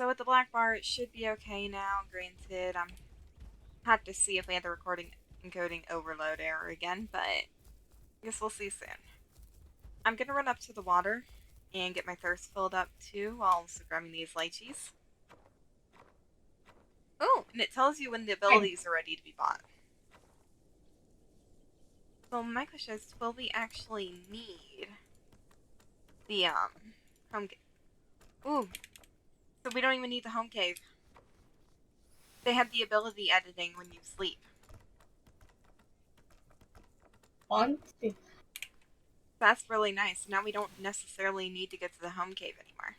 so with the black bar, it should be okay now. Granted, have to see if we had the recording encoding overload error again, but I guess we'll see soon. I'm gonna run up to the water and get my thirst filled up too, while also grabbing these lychees. Oh, and it tells you when the abilities are ready to be bought. So my question is, will we actually need the home cave? Ooh, so we don't even need the home cave. They have the ability editing when you sleep. That's really nice. Now we don't necessarily need to get to the home cave anymore.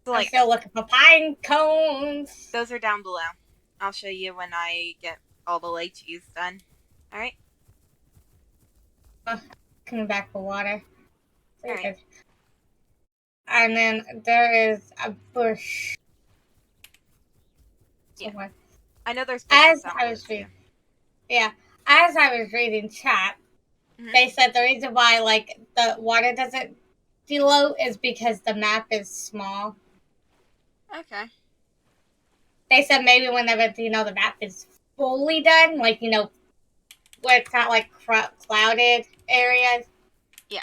So, like, I'm still looking for pine cones. Those are down below. I'll show you when I get all the lychees done. Alright? Coming back for water. Alright. And then there is a bush. Yeah. I know there's bushes down below too. Yeah. As I was reading chat, they said the reason why, like, the water doesn't float is because the map is small. Okay. They said maybe whenever, the map is fully done, like, where it's not, like, clouded areas. Yeah.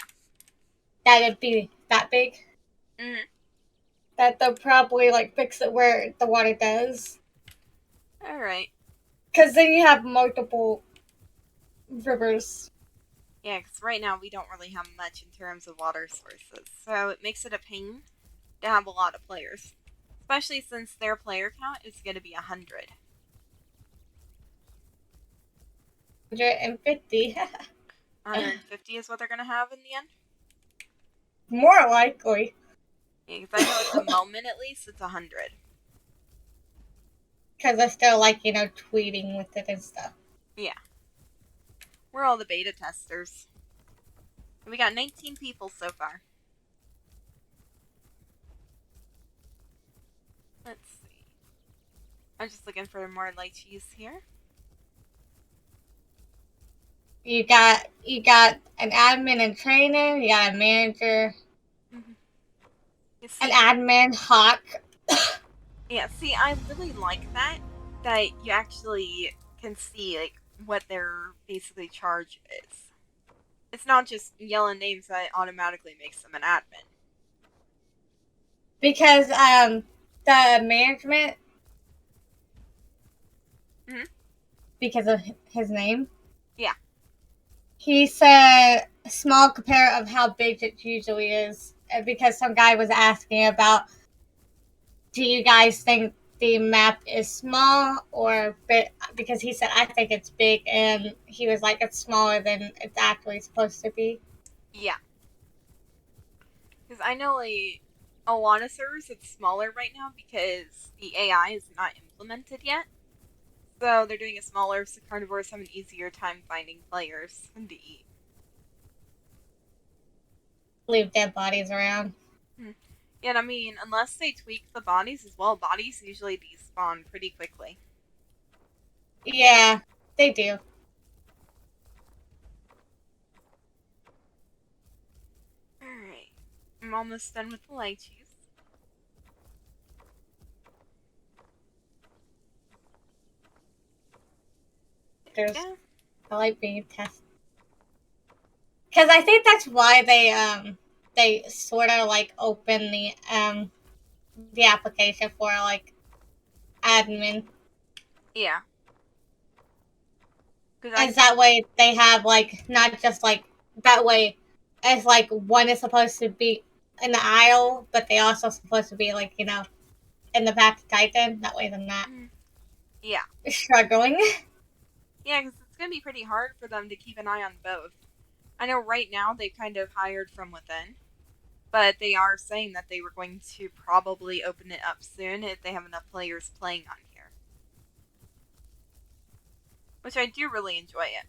That it'd be that big. That they'll probably, like, fix it where the water does. Alright. Because then you have multiple rivers. Yeah, because right now we don't really have much in terms of water sources, so it makes it a pain to have a lot of players. Especially since their player count is going to be 100. 150. 150 is what they're going to have in the end? More likely. Yeah, because I know at the moment, at least, it's 100. Because they're still, like, tweeting with it and stuff. Yeah. We're all the beta testers. We got 19 people so far. Let's see. I'm just looking for more lychees here. You got an admin and trainer. You got a manager. An admin, hawk. Yeah, see, I really like that you actually can see, like, what their basically charge is. It's not just yelling names that automatically makes them an admin. Because, the management, because of his name. Yeah. He said small compare of how big it usually is. Because some guy was asking about, do you guys think the map is small or big? Because he said, I think it's big, and he was like, it's smaller than it's actually supposed to be. Yeah. Because I know, like, a lot of servers it's smaller right now because the AI is not implemented yet. So they're doing it smaller so carnivores have an easier time finding players to eat. Leave dead bodies around. Yeah, and I mean, unless they tweak the bodies as well, bodies usually despawn pretty quickly. Yeah, they do. Alright. I'm almost done with the lychees. Yeah. I like being tested. Because I think that's why they sort of like open the application for like admin. Yeah. Because that way they have like not just like that way it's like one is supposed to be in the aisle, but they also supposed to be like in the back to Titan. That way they're not struggling. Yeah, because it's gonna be pretty hard for them to keep an eye on both. I know right now they've kind of hired from within, but they are saying that they were going to probably open it up soon if they have enough players playing on here. Which I do really enjoy it.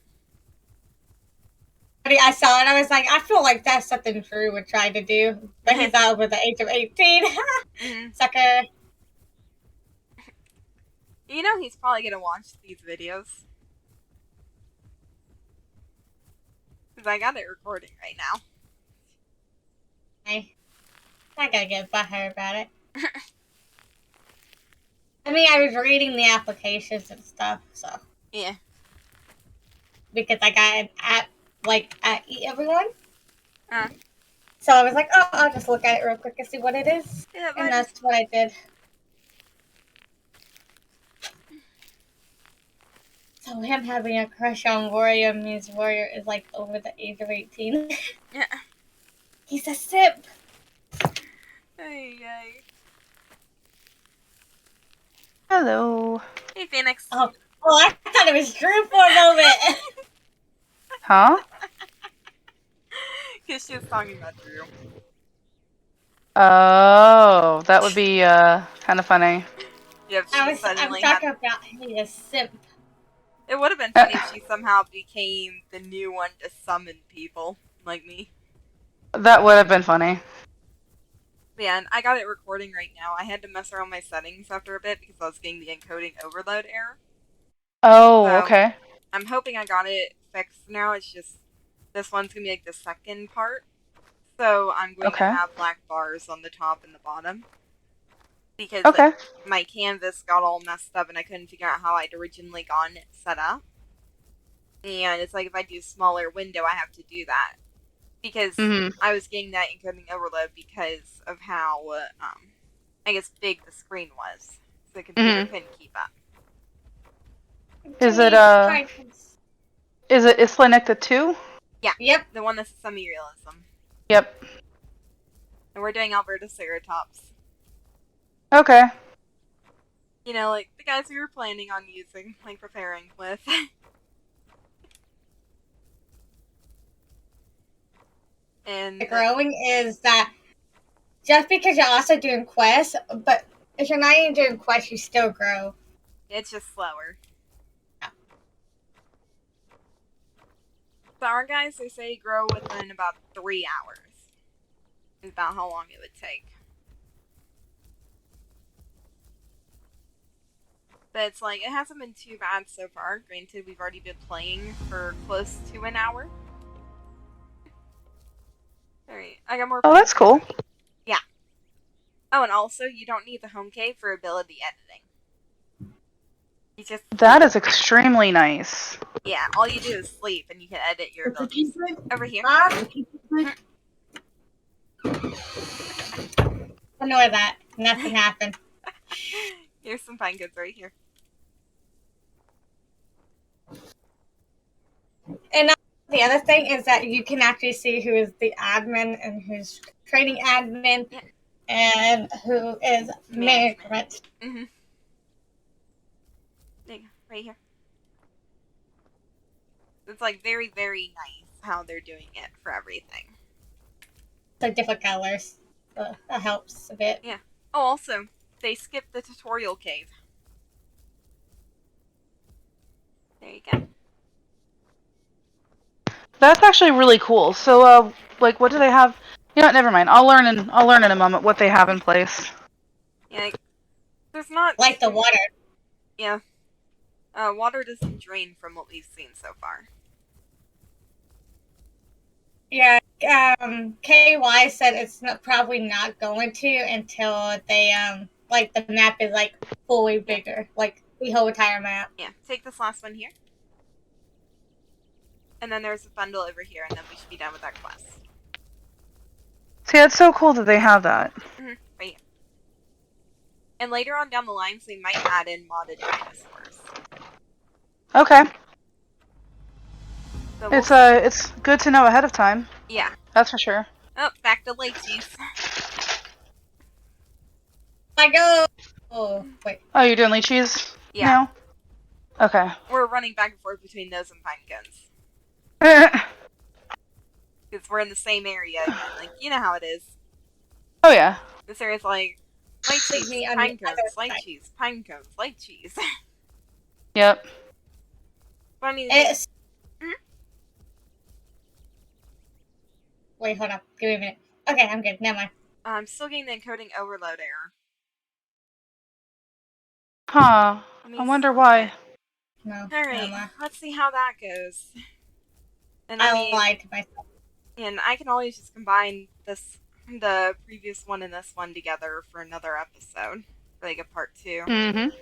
I saw it, I was like, I feel like that's something Drew would try to do, but he's not over the age of 18. Sucker. You know he's probably gonna watch these videos. Because I got it recording right now. I gotta get butthurt about it. I mean, I was reading the applications and stuff, so Yeah. because I got an app like at Eat Everyone, Uh, so I was like, oh, I'll just look at it real quick and see what it is, yeah, and might as that's what I did. So him having a crush on Warrior means Warrior is like over the age of 18. yeah. He's a simp. Hey, hey. Hello. Hey, Phoenix. Oh, I thought it was Drew for a moment. Huh? Because she was talking about Drew. Oh, that would be kind of funny. Yep, I she was suddenly had. talking about he is simp. It would have been funny if she somehow became the new one to summon people like me. That would have been funny. Man, I got it recording right now. I had to mess around my settings after a bit because I was getting the encoding overload error. Oh, So okay. I'm hoping I got it fixed now. It's just this one's gonna be like the second part. So I'm going to Okay. have black bars on the top and the bottom because Okay. my canvas got all messed up and I couldn't figure out how I'd originally gotten it set up. And it's like if I do smaller window, I have to do that because Mhm. I was getting that encoding overload because of how I guess big the screen was, so the computer Mhm. couldn't keep up. Is it Isla Nycta 2? Yeah, Yep. the one that's Semi-Realism, Yep. and we're doing Albertaceratops. Okay. You know, like the guys we were planning on using, like preparing with. And Growing is that just because you're also doing quests, but if you're not even doing quests, you still grow. it's just slower. So our guys, they say grow within about 3 hours. Is about how long it would take. But it's like, it hasn't been too bad so far. Granted, we've already been playing for close to an hour. Alright, I got more Oh, that's pancakes. cool. Yeah. Oh, and also, you don't need the home cave for ability editing. You just sleep. That is extremely nice. Yeah, all you do is sleep and you can edit your abilities. Over here. Ignore that. Nothing happened. Here's some pine cones right here. And the other thing is that you can actually see who is the admin and who's training admin Yeah. and who is management. Mm-hmm. There you go, right here. It's like very, very nice how they're doing it for everything. So different colors. So that helps a bit. Yeah. Oh, also, they skipped the tutorial cave. There you go. That's actually really cool. So, like, what do they have? You know what? Never mind. I'll learn in a moment what they have in place. Yeah, like, there's not Like the water. Yeah. Water doesn't drain from what we've seen so far. Yeah, KY said it's not, probably not going to until they like the map is like fully bigger, like the whole entire map. Yeah, take this last one here. And then there's a bundle over here, and then we should be done with that quest. See, it's so cool that they have that. Mm-hmm, right here. And later on down the lines, they might add in modded dinosaurs. Okay. So It's good to know ahead of time. Yeah. That's for sure. Oh, back to lychees. I go. Oh wait. Oh, you're doing lychees Yeah. now? Okay. We're running back and forth between those and pine cones. Because we're in the same area again. Like, you know how it is. Oh yeah. This area's like, lychees, Me on pine the cones, other side. lychees, pine cones, lychees. Yep. But I mean, It's. Wait, hold up. Give me a minute. Okay, I'm good. Never mind. I'm still getting the encoding overload error. Huh. Let me I wonder stop why. it. No. Alright, Never mind. let's see how that goes. And I I mean, lied to myself. and I can always just combine this the previous one and this one together for another episode, like a part 2. Mm-hmm.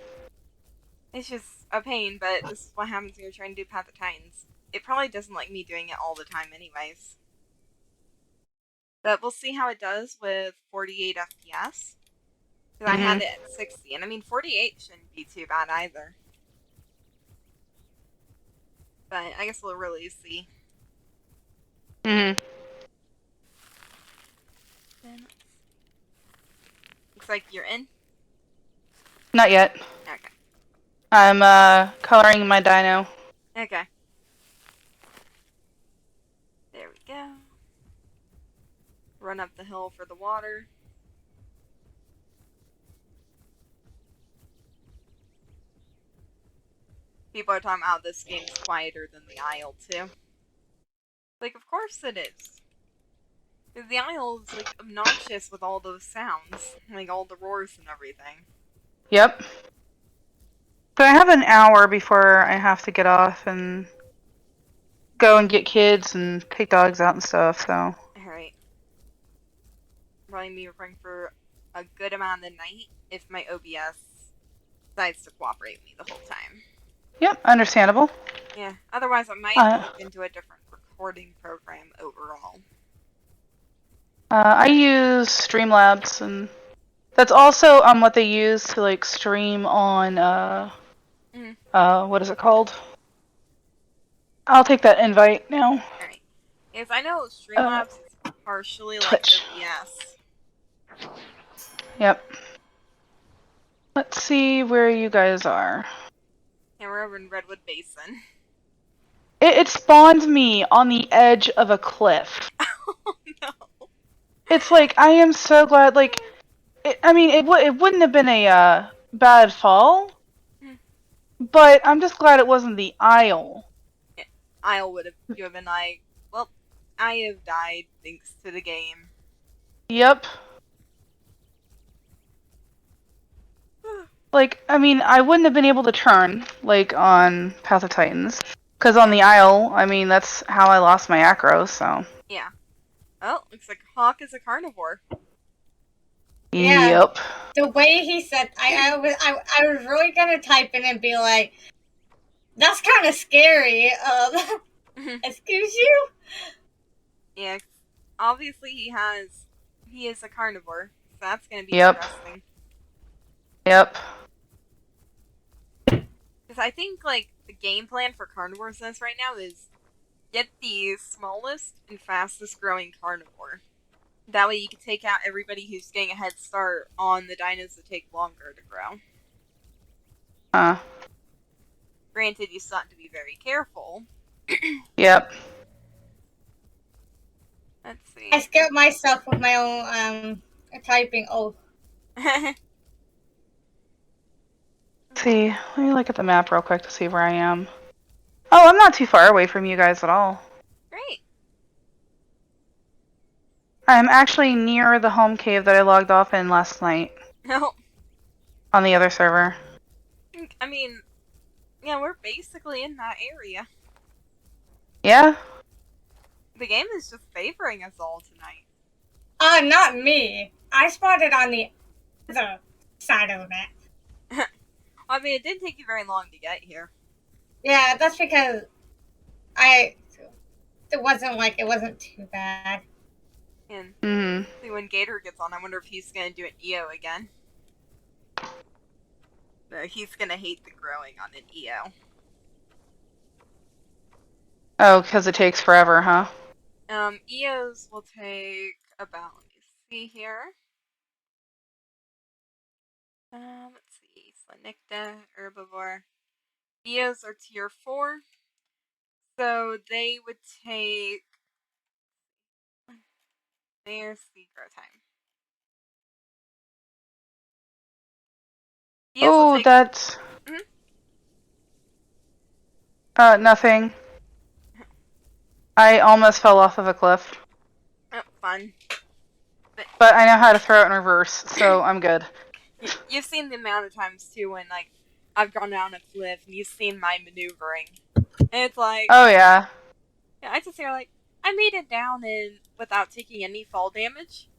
It's just a pain, but this is what happens when you're trying to do Path of Titans. It probably doesn't like me doing it all the time anyways. But we'll see how it does with 48 FPS. Because I had it at 60, and I mean 48 shouldn't be too bad either. But I guess we'll really see. Mm-hmm. Then, looks like you're in. Not yet. Okay. I'm coloring my dino. Okay. There we go. Run up the hill for the water. People are talking about this game's quieter than the Isle, too. Like, of course it is. Because the Isle is, like, obnoxious with all those sounds. Like, all the roars and everything. Yep. But I have an hour before I have to get off and go and get kids and take dogs out and stuff, so. Alright. Probably be recording for a good amount of the night if my OBS decides to cooperate with me the whole time. Yep, understandable. Yeah, otherwise I might look into a different recording program overall. I use Streamlabs, and that's also what they use to like stream on what is it called? I'll take that invite now. Alright. Yes, I know Streamlabs is partially Twitch. like OBS. Yep. Let's see where you guys are. And we're over in Redwood Basin. It spawned me on the edge of a cliff. Oh no. It's like, I am so glad, like, it wouldn't have been a bad fall, but I'm just glad it wasn't the Isle. Yeah, Isle would have been like, well, I have died thanks to the game. Yep. Like, I mean, I wouldn't have been able to turn, like, on Path of Titans. Because on the Isle, I mean, that's how I lost my acro, so. Yeah. Oh, looks like Hawk is a carnivore. Yeah. Yep. The way he said, I was really gonna type in and be like, "That's kind of scary." Excuse you? Yeah. Obviously, he is a carnivore, so that's gonna be Yep. interesting. Yep. Because I think like the game plan for carnivores in this right now is get the smallest and fastest growing carnivore. That way you can take out everybody who's getting a head start on the dinos that take longer to grow. Granted, you still have to be very careful. Yep. Let's see. I scared myself with my own typing. Oh, Let's see. Let me look at the map real quick to see where I am. Oh, I'm not too far away from you guys at all. Great. I'm actually near the home cave that I logged off in last night. No. On the other server. I mean, yeah, we're basically in that area. Yeah? The game is just favoring us all tonight. not me. I spotted on the other side of the map. I mean, it didn't take you very long to get here. Yeah, that's because it wasn't too bad. And see, when Gator gets on, I wonder if he's gonna do an EO again. No, he's gonna hate the growing on an EO. Oh, because it takes forever, huh? EOs will take about, let me see here. Let's see, so Nycta, herbivore. EOs are tier 4, so they would take, there's the grow time. Oh, that's... nothing. I almost fell off of a cliff. Oh, fun. But I know how to throw it in reverse, so I'm good. You've seen the amount of times, too, when, like, I've gone down a cliff and you've seen my maneuvering. And it's like... Oh, yeah. Yeah, I just hear, like, I made it down without taking any fall damage.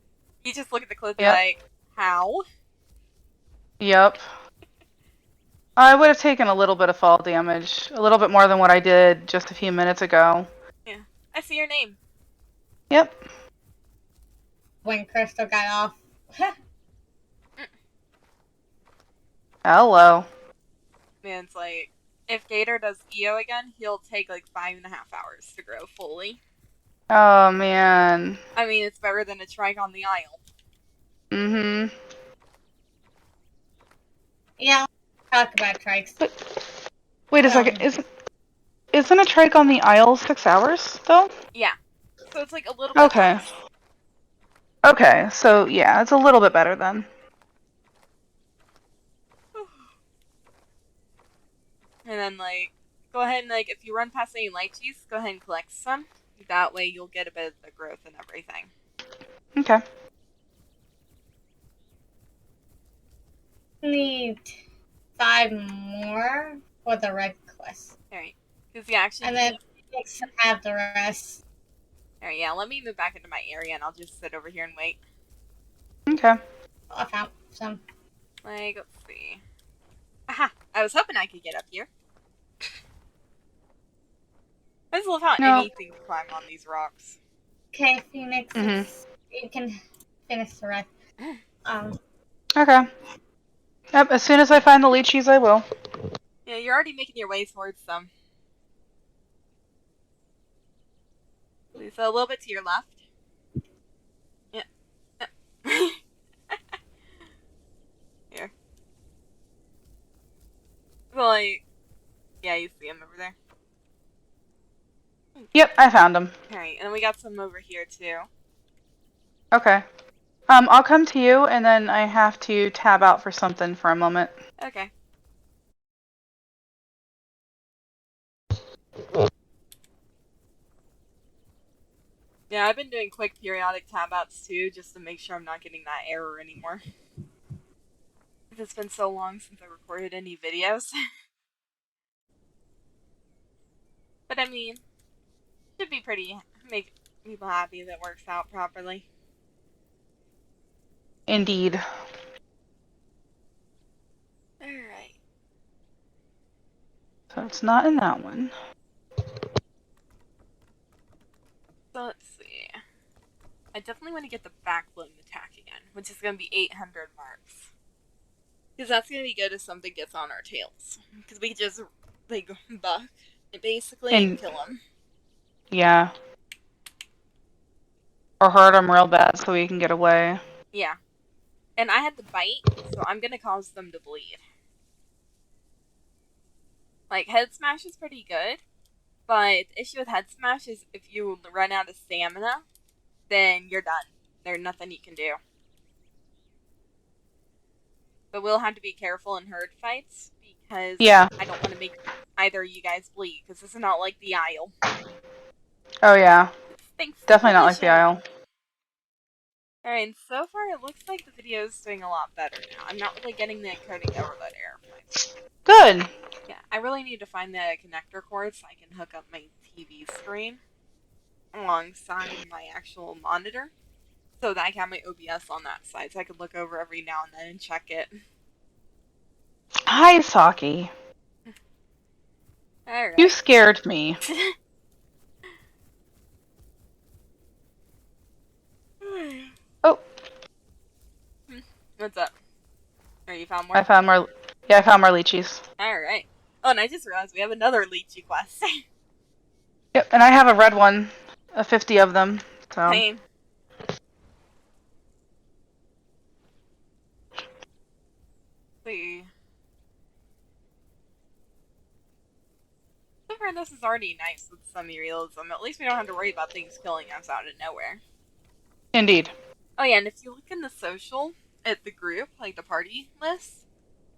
You just look at the clip and Yep. like, how? Yep. I would have taken a little bit of fall damage. A little bit more than what I did just a few minutes ago. Yeah. I see your name. Yep. When Crystal got off. Hello. Man, it's like, if Gator does EO again, he'll take like 5.5 hours to grow fully. Oh, man. I mean, it's better than a trike on the Isle. Mm-hmm. Yeah, talk about trikes. Wait a second. Isn't a trike on the Isle 6 hours, though? Yeah. So it's like a little bit Okay. less. Okay, so yeah, it's a little bit better then. And then, like, go ahead and, like, if you run past any lychees, go ahead and collect some. That way you'll get a bit of the growth and everything. Okay. Need 5 more for the red quest. Alright. Because, yeah, actually, And then next have the rest. Alright, yeah, let me move back into my area and I'll just sit over here and wait. Okay. I found some. Like, let's see. Aha! I was hoping I could get up here. I just love how No. anything can climb on these rocks. Okay, Phoenix, Mhm. you can finish the rest. Okay. Yep, as soon as I find the lychees, I will. Yeah, you're already making your way towards them. So a little bit to your left. Yeah. Here. So, like, yeah, you see him over there. Yep, I found them. Alright, and then we got some over here, too. Okay. I'll come to you, and then I have to tab out for something for a moment. Okay. Yeah, I've been doing quick periodic tab outs too, just to make sure I'm not getting that error anymore. It's been so long since I recorded any videos. But I mean, should be pretty, make people happy if it works out properly. Indeed. Alright. So it's not in that one. So let's see. I definitely want to get the backbone attack again, which is going to be 800 marks. Because that's going to be good if something gets on our tails. Because we just, like, buck it basically and kill them. Yeah. Or hurt them real bad so we can get away. Yeah. And I had the bite, so I'm going to cause them to bleed. Like, head smash is pretty good, but the issue with head smash is if you run out of stamina, then you're done. There's nothing you can do. But we'll have to be careful in herd fights, because I don't want to make either of you guys bleed, because this is not like the Isle. Oh yeah. Definitely not like the Isle. Alright, and so far it looks like the video is doing a lot better now. I'm not really getting the encoding overload error from my phone. Good. Yeah, I really need to find the connector cord so I can hook up my TV screen alongside my actual monitor, so that I can have my OBS on that side, so I can look over every now and then and check it. Hi, Saki. Alright. You scared me. Oh. What's up? Or you found more? I found more. Yeah, I found more lychees. Alright. Oh, and I just realized we have another lychee quest. Yep, and I have a red one. 50 of them. So. Same. See. So far, this is already nice with semi-realism. At least we don't have to worry about things killing us out of nowhere. Indeed. Oh yeah, and if you look in the social, at the group, like the party list,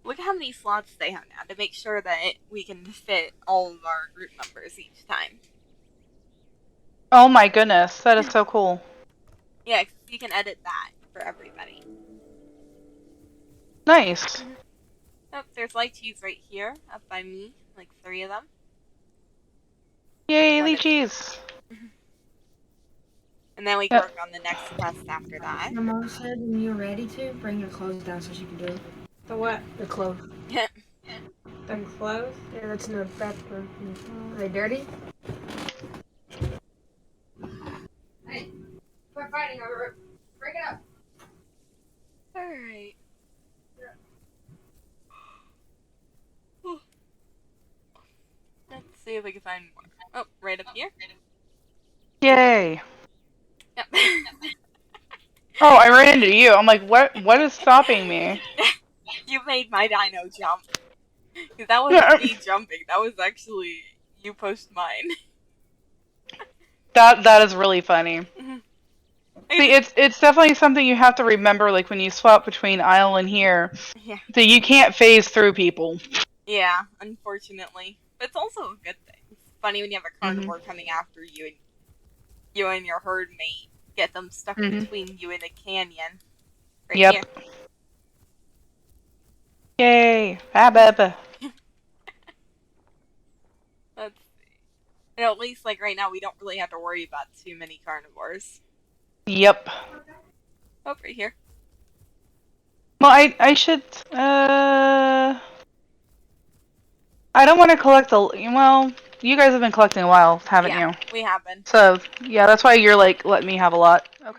look at how many slots they have now to make sure that we can fit all of our group members each time. Oh my goodness, that is so cool. Yeah, cause you can edit that for everybody. Nice. Oh, there's lychees right here, up by me, like 3 of them. Yay, lychees. And then we can work on the next quest after that. My mom said when you're ready to, bring your clothes down so she can do it. The what? The clothes. The clothes? Yeah, that's in the bathroom. Are they dirty? Hey, quit fighting over it. Bring it up. Alright. Let's see if we can find more. Oh, right up here. Yay. Yep. Oh, I ran into you. I'm like, what is stopping me? You made my dino jump. Because that wasn't me jumping. That was actually you post mine. That is really funny. Mm-hmm. See, it's definitely something you have to remember, like when you swap between Isle and here, Yeah. that you can't phase through people. Yeah, unfortunately. But it's also a good thing. It's funny when you have a carnivore coming after you and your herd mate get them stuck between you and a canyon. Right Yep. here. Yay. Let's see. And at least, like, right now, we don't really have to worry about too many carnivores. Yep. Oh, right here. Well, I should, I don't want to collect well, you guys have been collecting a while, haven't you? We have been. So, yeah, that's why you're, like, letting me have a lot. Okay.